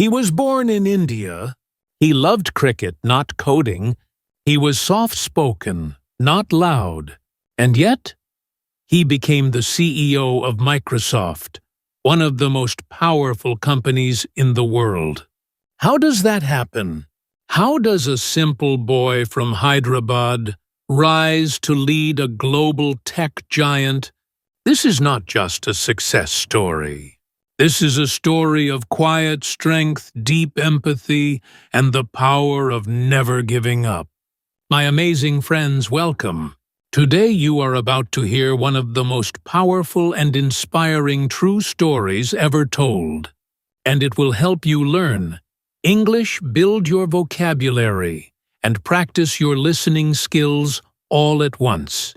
He was born in India. He loved cricket, not coding. He was soft-spoken, not loud. And yet, he became the CEO of Microsoft, one of the most powerful companies in the world. How does that happen? How does a simple boy from Hyderabad rise to lead a global tech giant? This is not just a success story. This is a story of quiet strength, deep empathy, and the power of never giving up. My amazing friends, welcome. Today you are about to hear one of the most powerful and inspiring true stories ever told. And it will help you learn English, build your vocabulary, and practice your listening skills all at once.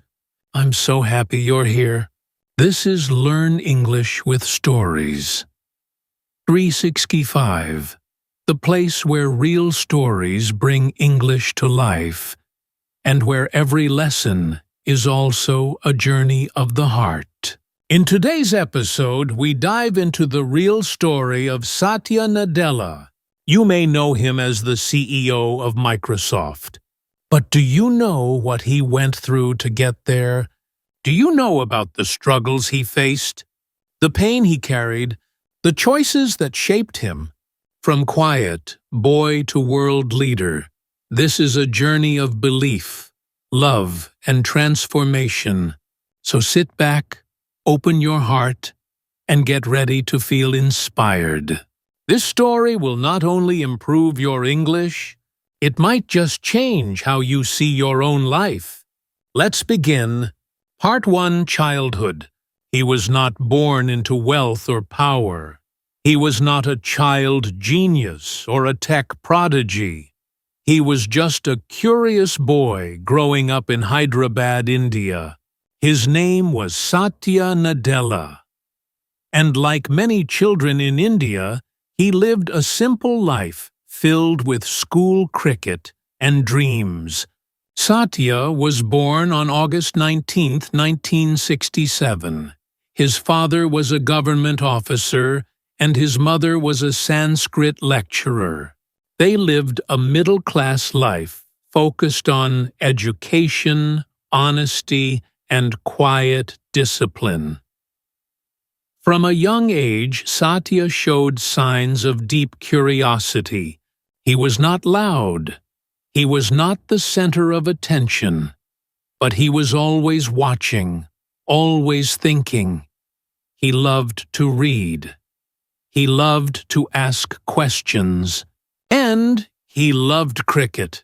I'm so happy you're here. This is Learn English with Stories. 365, the place where real stories bring English to life, and where every lesson is also a journey of the heart. In today's episode, we dive into the real story of Satya Nadella. You may know him as the CEO of Microsoft. But do you know what he went through to get there? Do you know about the struggles he faced, the pain he carried, the choices that shaped him? From quiet boy to world leader, this is a journey of belief, love, and transformation. So sit back, open your heart, and get ready to feel inspired. This story will not only improve your English, it might just change how you see your own life. Let's begin. Part 1, Childhood. He was not born into wealth or power. He was not a child genius or a tech prodigy. He was just a curious boy growing up in Hyderabad, India. His name was Satya Nadella. And like many children in India, he lived a simple life filled with school cricket and dreams. Satya was born on August 19, 1967. His father was a government officer and his mother was a Sanskrit lecturer. They lived a middle-class life focused on education, honesty, and quiet discipline. From a young age, Satya showed signs of deep curiosity. He was not loud. He was not the center of attention. But he was always watching, always thinking. He loved to read. He loved to ask questions. And he loved cricket.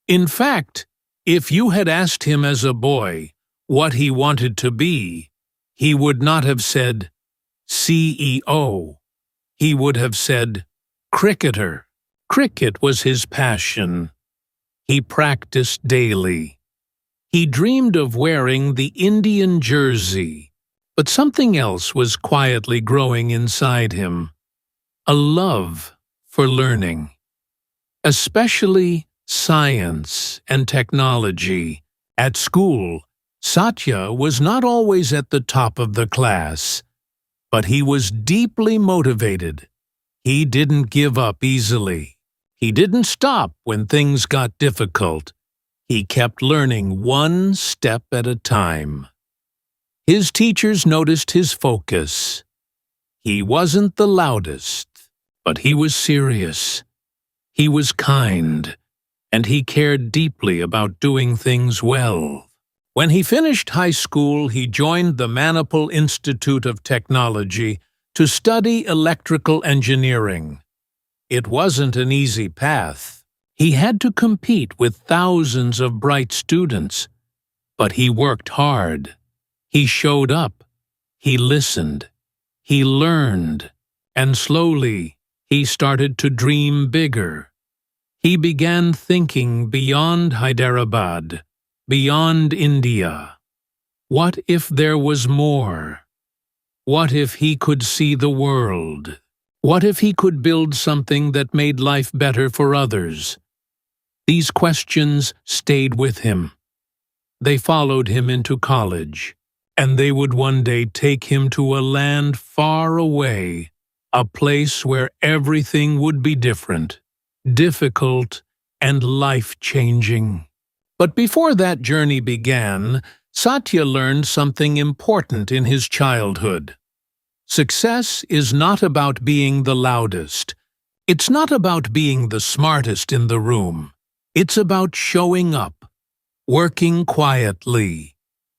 In fact, if you had asked him as a boy what he wanted to be, he would not have said CEO. He would have said cricketer. Cricket was his passion. He practiced daily. He dreamed of wearing the Indian jersey, but something else was quietly growing inside him. A love for learning, especially science and technology. At school, Satya was not always at the top of the class, but he was deeply motivated. He didn't give up easily. He didn't stop when things got difficult. He kept learning one step at a time. His teachers noticed his focus. He wasn't the loudest, but he was serious. He was kind, and he cared deeply about doing things well. When he finished high school, he joined the Manipal Institute of Technology to study electrical engineering. It wasn't an easy path. He had to compete with thousands of bright students. But he worked hard. He showed up. He listened. He learned. And slowly, he started to dream bigger. He began thinking beyond Hyderabad, beyond India. What if there was more? What if he could see the world? What if he could build something that made life better for others? These questions stayed with him. They followed him into college, and they would one day take him to a land far away, a place where everything would be different, difficult, and life-changing. But before that journey began, Satya learned something important in his childhood. Success is not about being the loudest. It's not about being the smartest in the room. It's about showing up, working quietly,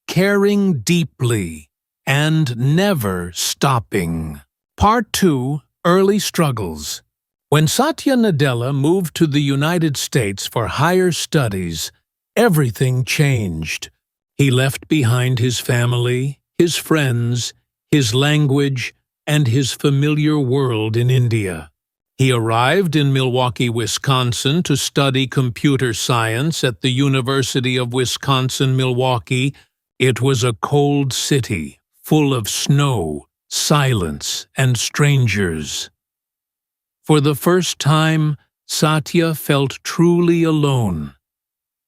caring deeply, and never stopping. Part 2: Early Struggles. When Satya Nadella moved to the United States for higher studies, everything changed. He left behind his family, his friends, his language, and his familiar world in India. He arrived in Milwaukee, Wisconsin to study computer science at the University of Wisconsin-Milwaukee. It was a cold city, full of snow, silence, and strangers. For the first time, Satya felt truly alone.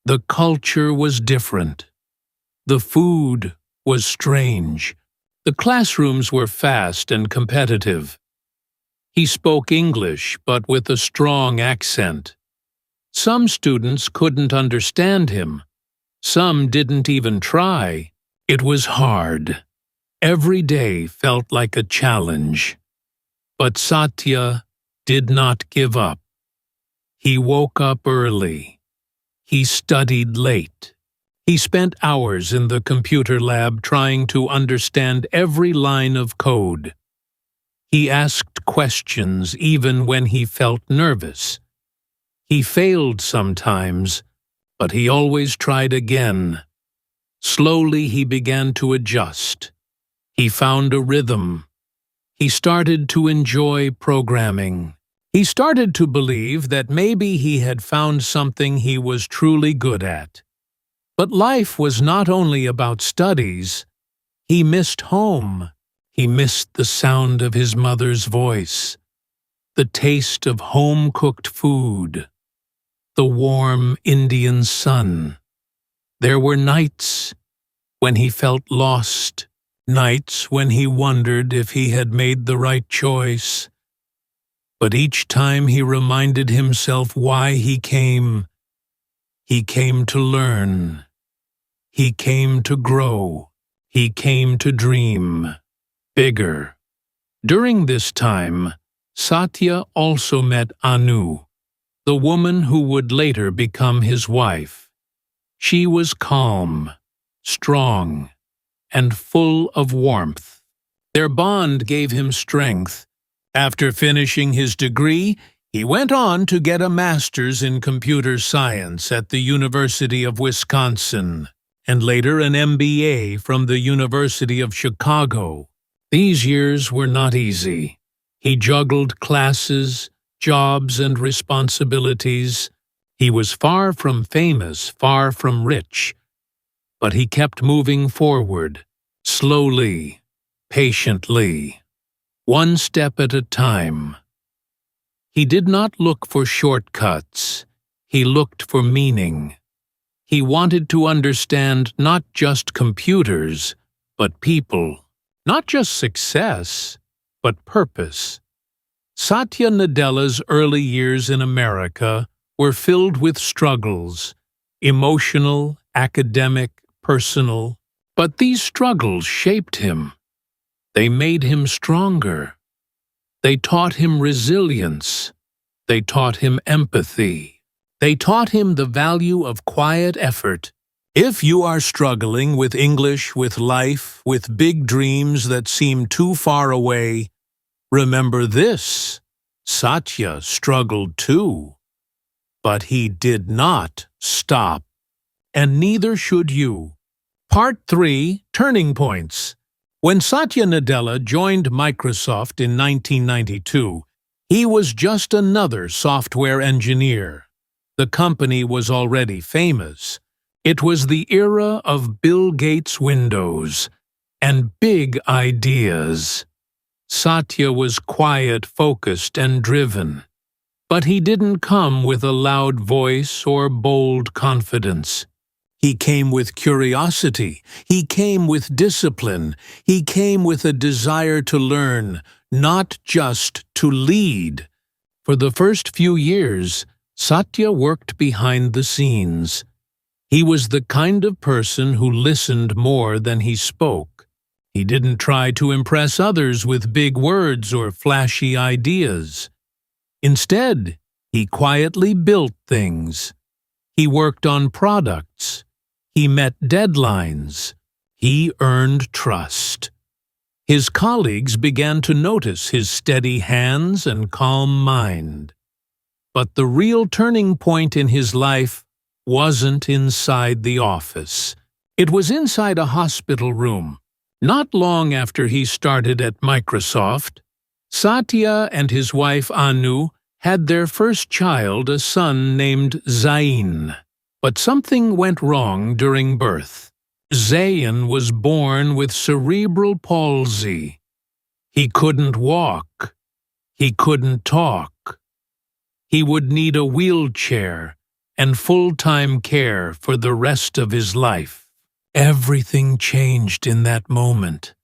The culture was different. The food was strange. The classrooms were fast and competitive. He spoke English, but with a strong accent. Some students couldn't understand him. Some didn't even try. It was hard. Every day felt like a challenge. But Satya did not give up. He woke up early. He studied late. He spent hours in the computer lab trying to understand every line of code. He asked questions even when he felt nervous. He failed sometimes, but he always tried again. Slowly he began to adjust. He found a rhythm. He started to enjoy programming. He started to believe that maybe he had found something he was truly good at. But life was not only about studies. He missed home. He missed the sound of his mother's voice, the taste of home-cooked food, the warm Indian sun. There were nights when he felt lost, nights when he wondered if he had made the right choice. But each time he reminded himself why he came. He came to learn. He came to grow. He came to dream bigger. During this time, Satya also met Anu, the woman who would later become his wife. She was calm, strong, and full of warmth. Their bond gave him strength. After finishing his degree, he went on to get a master's in computer science at the University of Wisconsin, and later an MBA from the University of Chicago. These years were not easy. He juggled classes, jobs, and responsibilities. He was far from famous, far from rich, but he kept moving forward, slowly, patiently, one step at a time. He did not look for shortcuts. He looked for meaning. He wanted to understand not just computers, but people. Not just success, but purpose. Satya Nadella's early years in America were filled with struggles, emotional, academic, personal. But these struggles shaped him. They made him stronger. They taught him resilience. They taught him empathy. They taught him the value of quiet effort. If you are struggling with English, with life, with big dreams that seem too far away, remember this: Satya struggled too. But he did not stop. And neither should you. Part 3: Turning Points. When Satya Nadella joined Microsoft in 1992, he was just another software engineer. The company was already famous. It was the era of Bill Gates' Windows and big ideas. Satya was quiet, focused, and driven. But he didn't come with a loud voice or bold confidence. He came with curiosity. He came with discipline. He came with a desire to learn, not just to lead. For the first few years, Satya worked behind the scenes. He was the kind of person who listened more than he spoke. He didn't try to impress others with big words or flashy ideas. Instead, he quietly built things. He worked on products. He met deadlines. He earned trust. His colleagues began to notice his steady hands and calm mind. But the real turning point in his life wasn't inside the office. It was inside a hospital room. Not long after he started at Microsoft, Satya and his wife Anu had their first child, a son named Zain. But something went wrong during birth. Zain was born with cerebral palsy. He couldn't walk. He couldn't talk. He would need a wheelchair and full-time care for the rest of his life. Everything changed in that moment.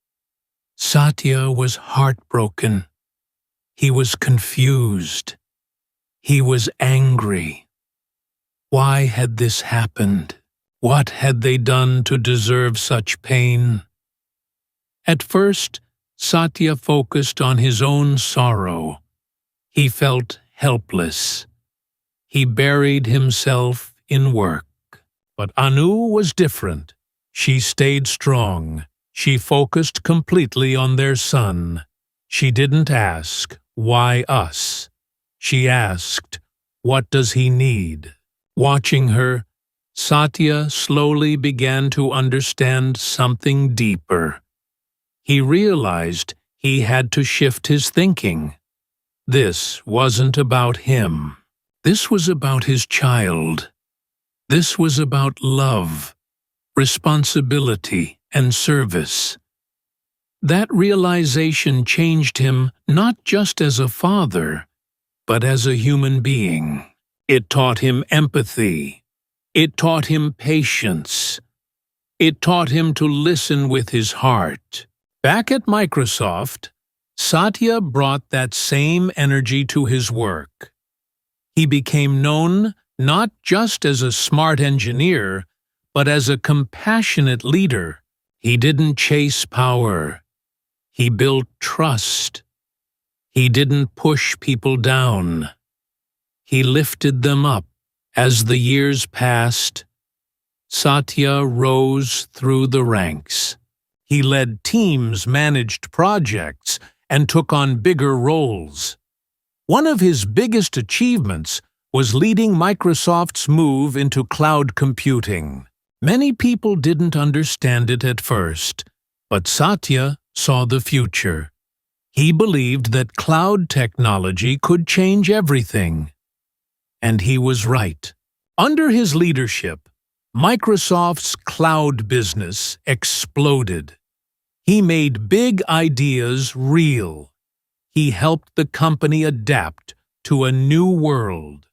Satya was heartbroken. He was confused. He was angry. Why had this happened? What had they done to deserve such pain? At first, Satya focused on his own sorrow. He felt helpless. He buried himself in work. But Anu was different. She stayed strong. She focused completely on their son. She didn't ask, "Why us?" She asked, "What does he need?" Watching her, Satya slowly began to understand something deeper. He realized he had to shift his thinking. This wasn't about him. This was about his child. This was about love, responsibility, and service. That realization changed him not just as a father, but as a human being. It taught him empathy. It taught him patience. It taught him to listen with his heart. Back at Microsoft, Satya brought that same energy to his work. He became known not just as a smart engineer, but as a compassionate leader. He didn't chase power. He built trust. He didn't push people down. He lifted them up. As the years passed, Satya rose through the ranks. He led teams, managed projects, and took on bigger roles. One of his biggest achievements was leading Microsoft's move into cloud computing. Many people didn't understand it at first, but Satya saw the future. He believed that cloud technology could change everything. And he was right. Under his leadership, Microsoft's cloud business exploded. He made big ideas real. He helped the company adapt to a new world,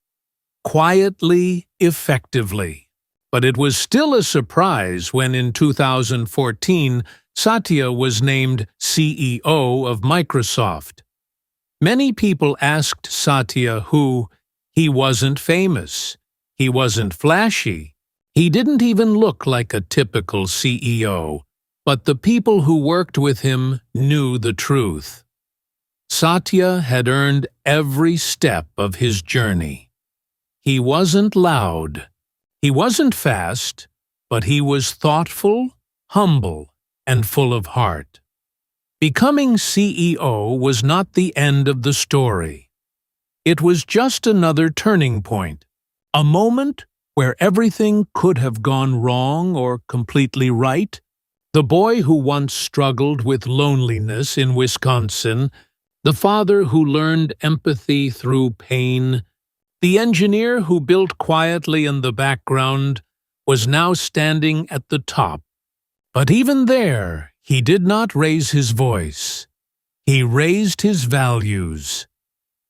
quietly, effectively. But it was still a surprise when in 2014, Satya was named CEO of Microsoft. Many people asked Satya who. He wasn't famous. He wasn't flashy. He didn't even look like a typical CEO. But the people who worked with him knew the truth. Satya had earned every step of his journey. He wasn't loud. He wasn't fast, but he was thoughtful, humble, and full of heart. Becoming CEO was not the end of the story. It was just another turning point, a moment where everything could have gone wrong or completely right. The boy who once struggled with loneliness in Wisconsin, the father who learned empathy through pain, the engineer who built quietly in the background, was now standing at the top. But even there, he did not raise his voice. He raised his values.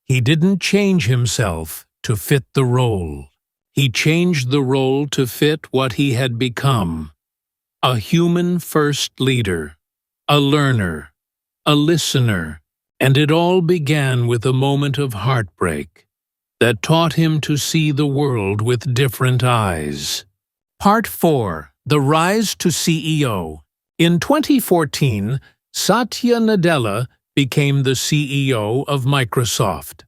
He didn't change himself to fit the role. He changed the role to fit what he had become: a human-first leader, a learner, a listener, and it all began with a moment of heartbreak that taught him to see the world with different eyes. Part 4. The Rise to CEO. In 2014, Satya Nadella became the CEO of Microsoft.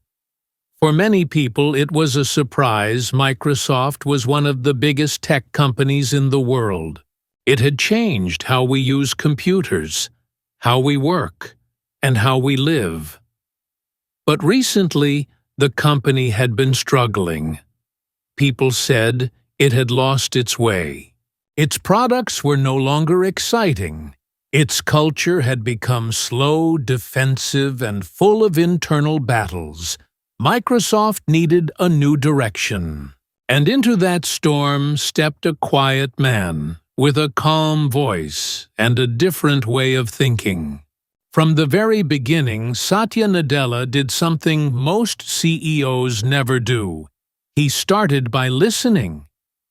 For many people, it was a surprise. Microsoft was one of the biggest tech companies in the world. It had changed how we use computers, how we work, and how we live. But recently, the company had been struggling. People said it had lost its way. Its products were no longer exciting. Its culture had become slow, defensive, and full of internal battles. Microsoft needed a new direction. And into that storm stepped a quiet man with a calm voice and a different way of thinking. From the very beginning, Satya Nadella did something most CEOs never do. He started by listening.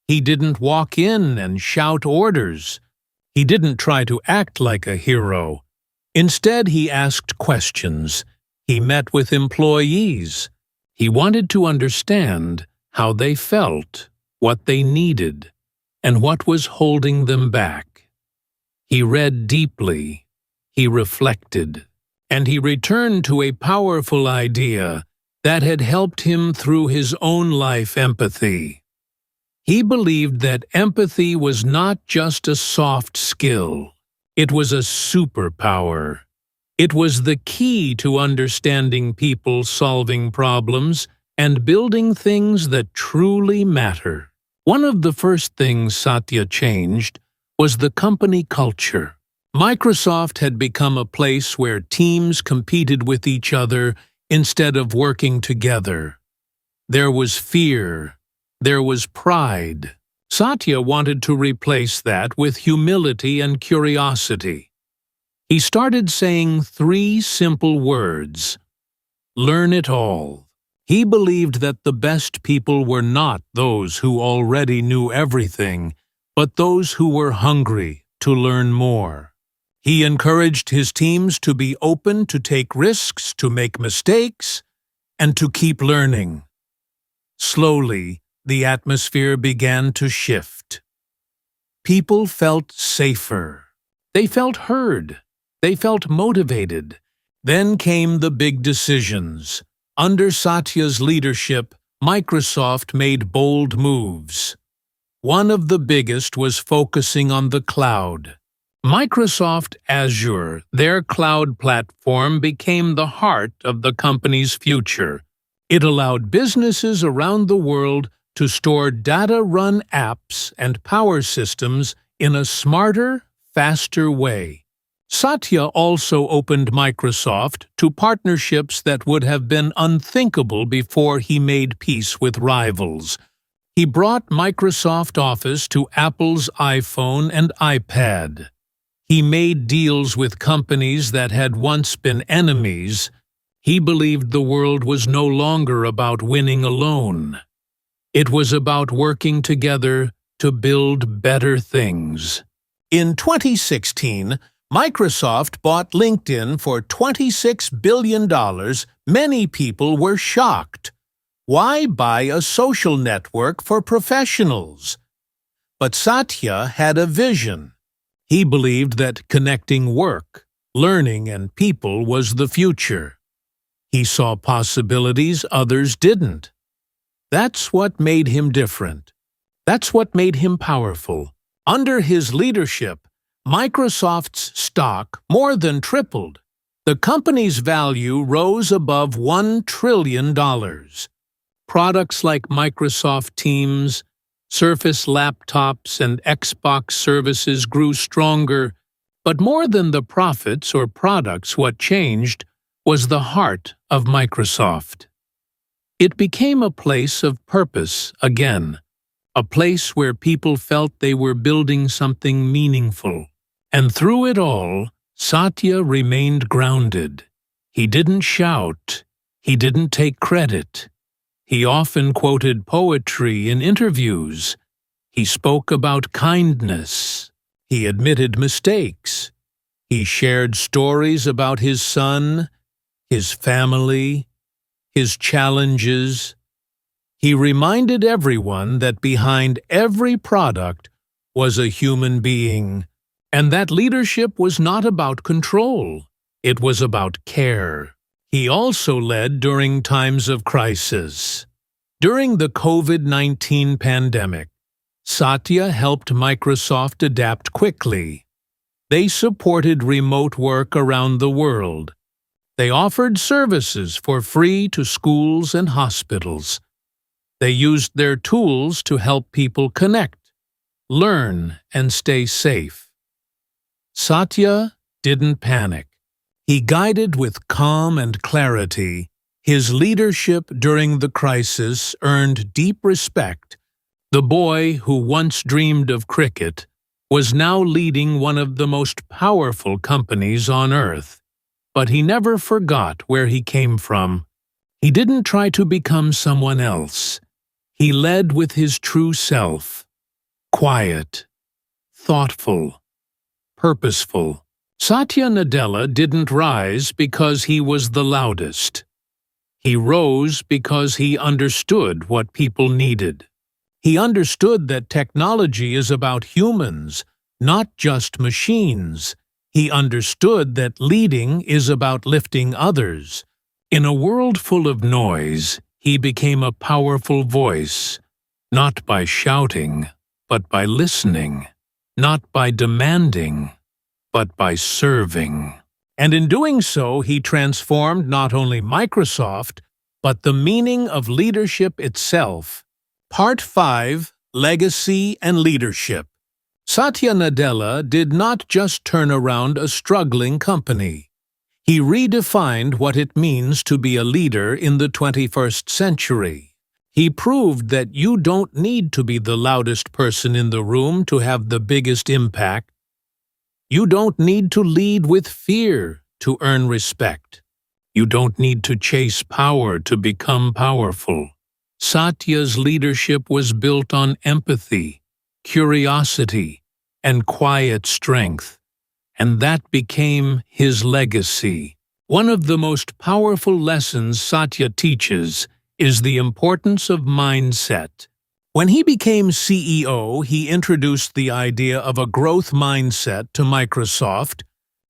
He didn't walk in and shout orders. He didn't try to act like a hero. Instead, he asked questions. He met with employees. He wanted to understand how they felt, what they needed, and what was holding them back. He read deeply. He reflected. And he returned to a powerful idea that had helped him through his own life: empathy. He believed that empathy was not just a soft skill. It was a superpower. It was the key to understanding people, solving problems, and building things that truly matter. One of the first things Satya changed was the company culture. Microsoft had become a place where teams competed with each other instead of working together. There was fear. There was pride. Satya wanted to replace that with humility and curiosity. He started saying 3 simple words: learn it all. He believed that the best people were not those who already knew everything, but those who were hungry to learn more. He encouraged his teams to be open to take risks, to make mistakes, and to keep learning. Slowly, the atmosphere began to shift. People felt safer. They felt heard. They felt motivated. Then came the big decisions. Under Satya's leadership, Microsoft made bold moves. One of the biggest was focusing on the cloud. Microsoft Azure, their cloud platform, became the heart of the company's future. It allowed businesses around the world to store data-run apps and power systems in a smarter, faster way. Satya also opened Microsoft to partnerships that would have been unthinkable before he made peace with rivals. He brought Microsoft Office to Apple's iPhone and iPad. He made deals with companies that had once been enemies. He believed the world was no longer about winning alone. It was about working together to build better things. In 2016, Microsoft bought LinkedIn for $26 billion. Many people were shocked. Why buy a social network for professionals? But Satya had a vision. He believed that connecting work, learning, and people was the future. He saw possibilities others didn't. That's what made him different. That's what made him powerful. Under his leadership, Microsoft's stock more than tripled. The company's value rose above $1 trillion. Products like Microsoft Teams, Surface laptops, and Xbox services grew stronger, but more than the profits or products, what changed was the heart of Microsoft. It became a place of purpose again, a place where people felt they were building something meaningful. And through it all, Satya remained grounded. He didn't shout. He didn't take credit. He often quoted poetry in interviews. He spoke about kindness. He admitted mistakes. He shared stories about his son, his family, his challenges. He reminded everyone that behind every product was a human being, and that leadership was not about control. It was about care. He also led during times of crisis. During the COVID-19 pandemic, Satya helped Microsoft adapt quickly. They supported remote work around the world. They offered services for free to schools and hospitals. They used their tools to help people connect, learn, and stay safe. Satya didn't panic. He guided with calm and clarity. His leadership during the crisis earned deep respect. The boy who once dreamed of cricket was now leading one of the most powerful companies on earth. But he never forgot where he came from. He didn't try to become someone else. He led with his true self. Quiet, thoughtful, purposeful. Satya Nadella didn't rise because he was the loudest. He rose because he understood what people needed. He understood that technology is about humans, not just machines. He understood that leading is about lifting others. In a world full of noise, he became a powerful voice, not by shouting, but by listening, not by demanding, but by serving. And in doing so, he transformed not only Microsoft, but the meaning of leadership itself. Part 5: Legacy and Leadership. Satya Nadella did not just turn around a struggling company. He redefined what it means to be a leader in the 21st century. He proved that you don't need to be the loudest person in the room to have the biggest impact. You don't need to lead with fear to earn respect. You don't need to chase power to become powerful. Satya's leadership was built on empathy, curiosity, and quiet strength, and that became his legacy. One of the most powerful lessons Satya teaches is the importance of mindset. When he became CEO, he introduced the idea of a growth mindset to Microsoft.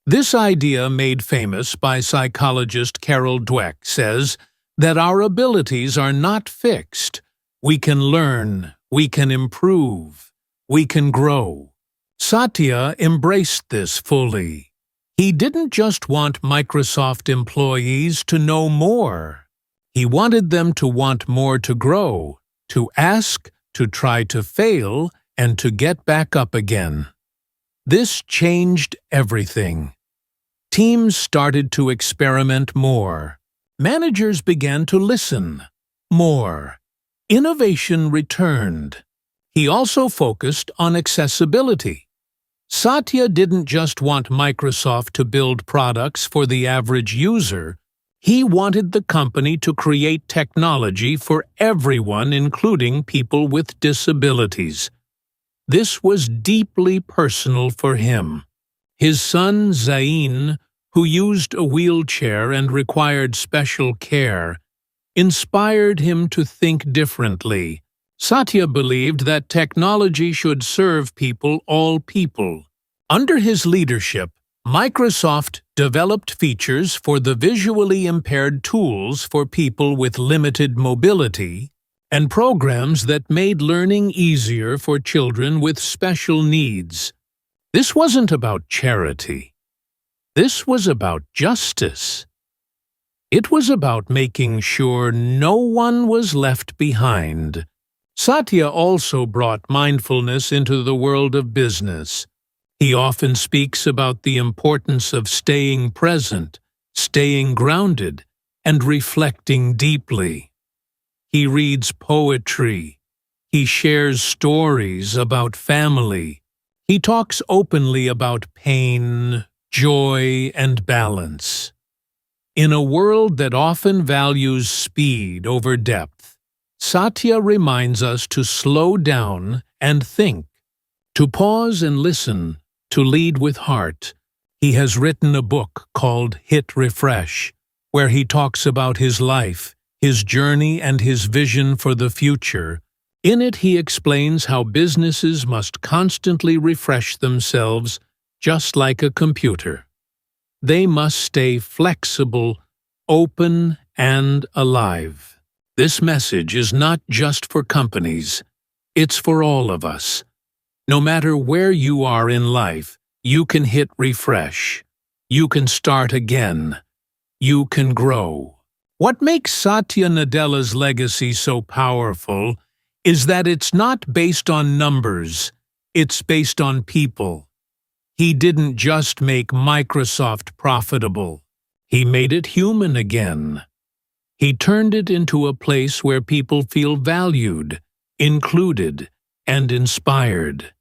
This idea, made famous by psychologist Carol Dweck, says that our abilities are not fixed. We can learn, we can improve, we can grow. Satya embraced this fully. He didn't just want Microsoft employees to know more. He wanted them to want more to grow, to ask, to try to fail, and to get back up again. This changed everything. Teams started to experiment more. Managers began to listen more. Innovation returned. He also focused on accessibility. Satya didn't just want Microsoft to build products for the average user. He wanted the company to create technology for everyone, including people with disabilities. This was deeply personal for him. His son, Zain, who used a wheelchair and required special care, inspired him to think differently. Satya believed that technology should serve people, all people. Under his leadership, Microsoft developed features for the visually impaired, tools for people with limited mobility, and programs that made learning easier for children with special needs. This wasn't about charity. This was about justice. It was about making sure no one was left behind. Satya also brought mindfulness into the world of business. He often speaks about the importance of staying present, staying grounded, and reflecting deeply. He reads poetry. He shares stories about family. He talks openly about pain, joy, and balance. In a world that often values speed over depth, Satya reminds us to slow down and think, to pause and listen, to lead with heart. He has written a book called Hit Refresh, where he talks about his life, his journey, and his vision for the future. In it, he explains how businesses must constantly refresh themselves, just like a computer. They must stay flexible, open, and alive. This message is not just for companies. It's for all of us. No matter where you are in life, you can hit refresh. You can start again. You can grow. What makes Satya Nadella's legacy so powerful is that it's not based on numbers, it's based on people. He didn't just make Microsoft profitable, he made it human again. He turned it into a place where people feel valued, included, and inspired.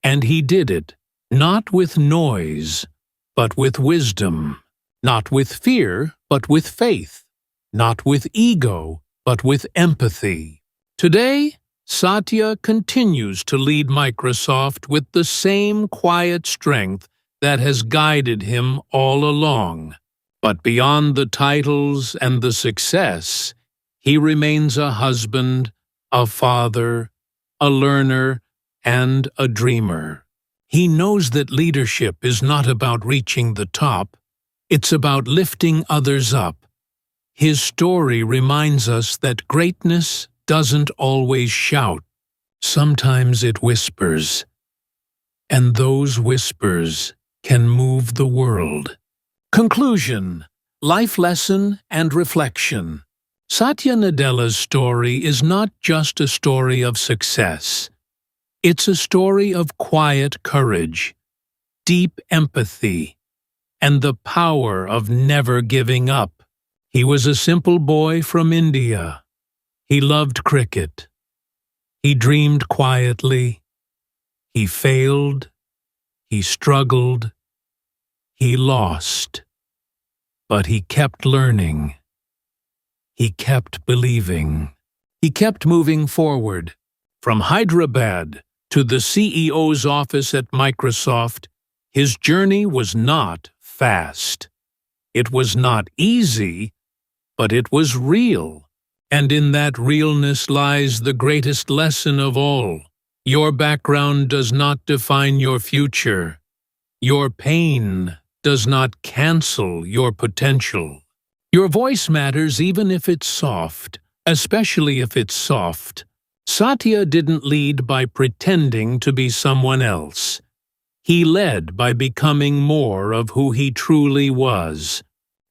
And he did it, not with noise, but with wisdom, not with fear, but with faith, not with ego, but with empathy. Today, Satya continues to lead Microsoft with the same quiet strength that has guided him all along. But beyond the titles and the success, he remains a husband, a father, a learner, and a dreamer. He knows that leadership is not about reaching the top, it's about lifting others up. His story reminds us that greatness doesn't always shout. Sometimes it whispers. And those whispers can move the world. Conclusion, life lesson, and reflection. Satya Nadella's story is not just a story of success. It's a story of quiet courage, deep empathy, and the power of never giving up. He was a simple boy from India. He loved cricket. He dreamed quietly. He failed. He struggled. He lost. But he kept learning. He kept believing. He kept moving forward. From Hyderabad to the CEO's office at Microsoft, his journey was not fast. It was not easy, but it was real. And in that realness lies the greatest lesson of all. Your background does not define your future. Your pain does not cancel your potential. Your voice matters even if it's soft, especially if it's soft. Satya didn't lead by pretending to be someone else. He led by becoming more of who he truly was.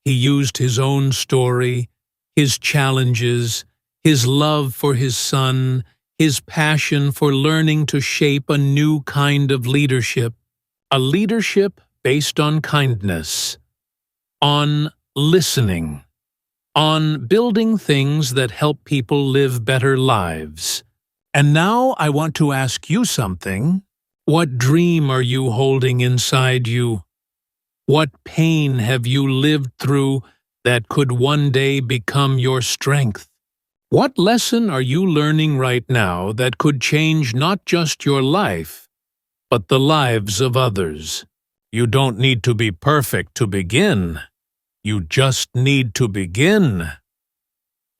He used his own story, his challenges, his love for his son, his passion for learning to shape a new kind of leadership, a leadership based on kindness, on listening, on building things that help people live better lives. And now I want to ask you something. What dream are you holding inside you? What pain have you lived through that could one day become your strength? What lesson are you learning right now that could change not just your life, but the lives of others? You don't need to be perfect to begin. You just need to begin.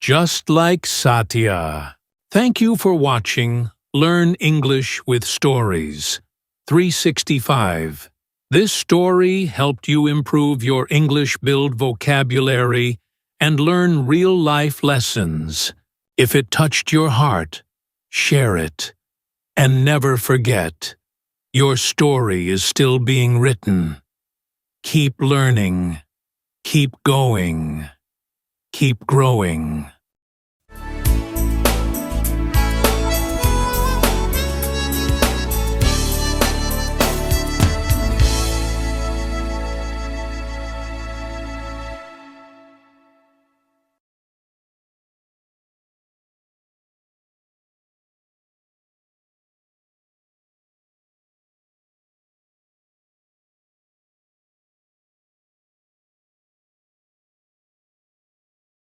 Just like Satya. Thank you for watching Learn English with Stories 365. This story helped you improve your English, build vocabulary, and learn real-life lessons. If it touched your heart, share it. And never forget, your story is still being written. Keep learning, keep going, keep growing.